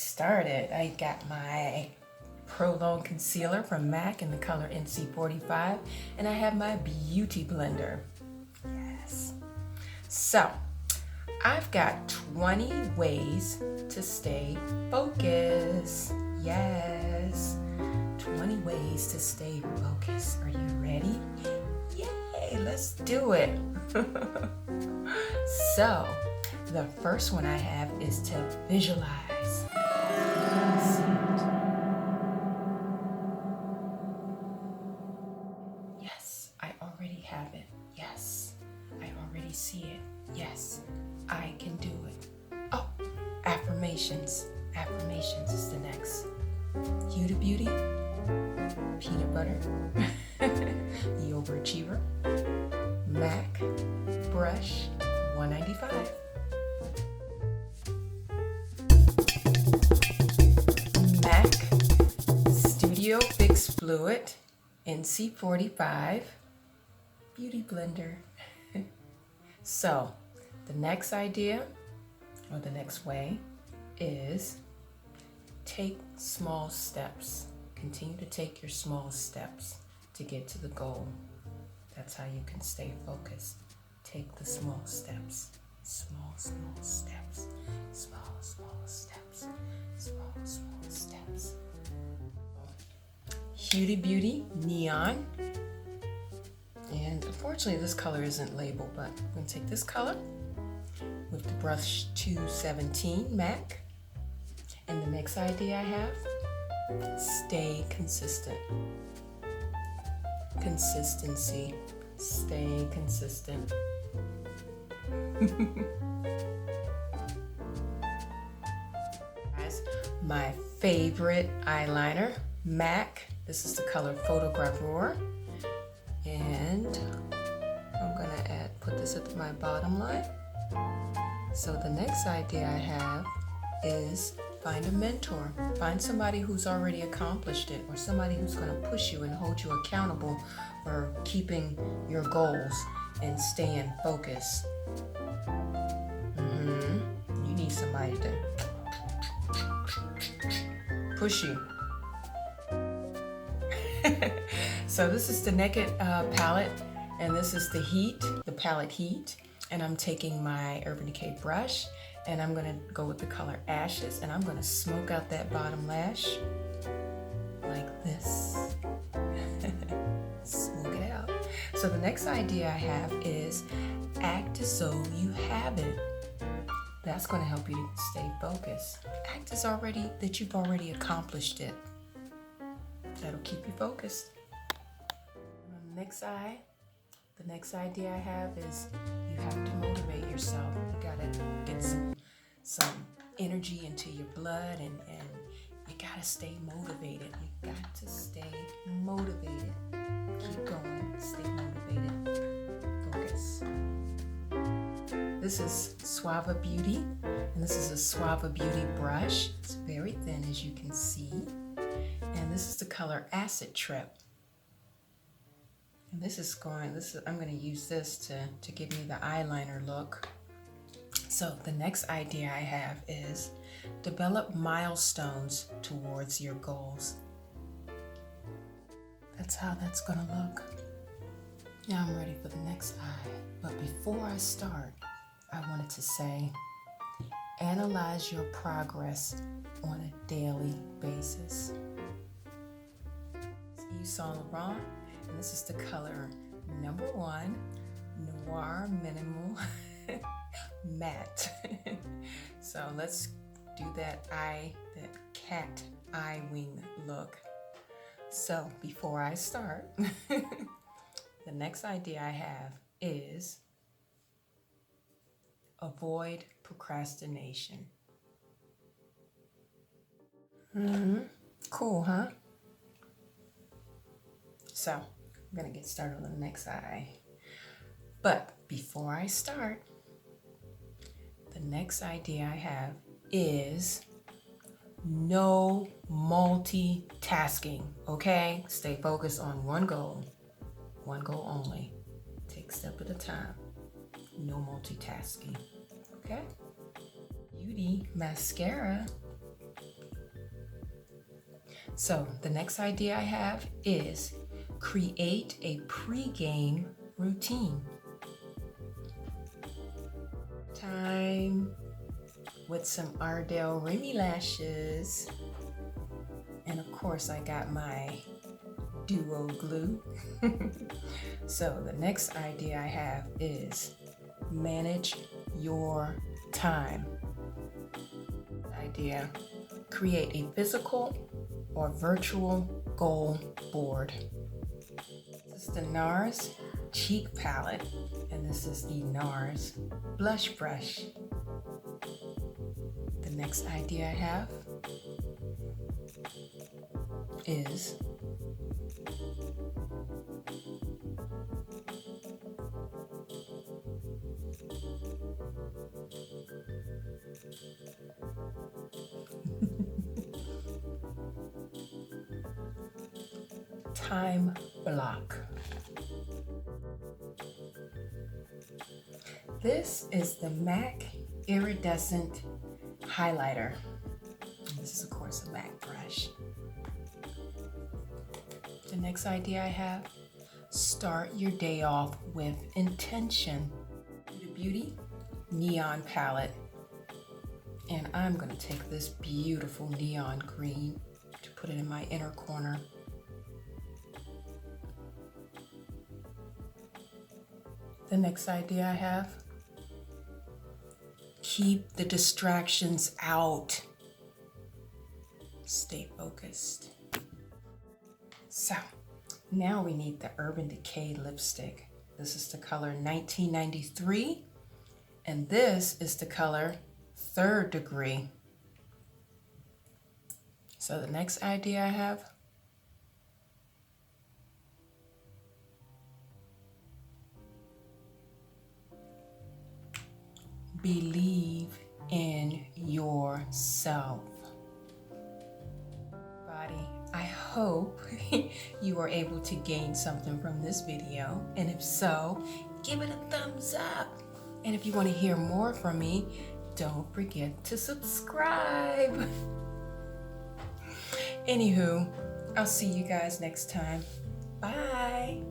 started. I got my Prolong Concealer from MAC in the color NC45, and I have my Beauty Blender. Yes. So, I've got 20 ways to stay focused. Yes. 20 ways to stay focused. Are you ready? Yay, let's do it. So, the first one I have is to visualize. Yes, I already have it. Yes, I already see it. Yes, I can do it. Oh, affirmations. Affirmations is the next. Huda Beauty, Peanut Butter, the Overachiever, MAC, Brush, $195. MAC, Studio Fix Fluid, NC45, Beauty Blender. So, the next idea, or the next way, is take small steps. Continue to take your small steps to get to the goal. That's how you can stay focused. Take the small steps. Small steps. Small steps. Small steps. Huda Beauty Neon. And unfortunately this color isn't labeled, but I'm going to take this color with the brush 217 MAC. And the next idea I have, stay consistent. Consistency. Stay consistent. Guys, my favorite eyeliner, MAC. This is the color Photograph Roar. And I'm gonna put this at my bottom line. So the next idea I have is find a mentor. Find somebody who's already accomplished it, or somebody who's going to push you and hold you accountable for keeping your goals and staying focused. You need somebody to push you. So this is the Naked palette, and this is the palette Heat. And I'm taking my Urban Decay brush, and I'm gonna go with the color Ashes, and I'm gonna smoke out that bottom lash like this. Smoke it out. So the next idea I have is act as though you have it. That's gonna help you to stay focused. Act as that you've already accomplished it. That'll keep you focused. And on the next side, the next idea I have is you have to motivate yourself. You gotta get some energy into your blood, and you gotta stay motivated. You got to stay motivated. Keep going, stay motivated. Focus. This is Suva Beauty, and this is a Suva Beauty brush. It's very thin, as you can see. And this is the color Acid Trip. And I'm going to use this to give me the eyeliner look. So the next idea I have is develop milestones towards your goals. That's how that's going to look. Now I'm ready for the next eye. But before I start, I wanted to say, analyze your progress on a daily basis. Yves Saint Laurent. And this is the color number 1, Noir Minimal Matte. So let's do that cat eye wing look. So before I start, the next idea I have is avoid procrastination. Cool, huh? So I'm gonna get started on the next eye. But before I start, the next idea I have is no multitasking, okay? Stay focused on one goal only. Take a step at a time. No multitasking, okay? Beauty mascara So the next idea I have is create a pre-game routine. Time with some Ardell Remy lashes. And of course I got my duo glue. So the next idea I have is manage your time. Idea, create a physical or virtual goal board. This is the NARS cheek palette, and this is the NARS blush brush. The next idea I have is time block. This is the MAC iridescent highlighter. This is of course a MAC brush. The next idea I have, start your day off with intention. The Beauty neon palette. And I'm gonna take this beautiful neon green to put it in my inner corner. The next idea I have, keep the distractions out. Stay focused. So now we need the Urban Decay lipstick. This is the color 1993, and this is the color 3rd Degree. So the next idea I have, believe in yourself. Body, I hope you are able to gain something from this video, and if so, give it a thumbs up. And if you want to hear more from me, don't forget to subscribe. Anywho, I'll see you guys next time. Bye.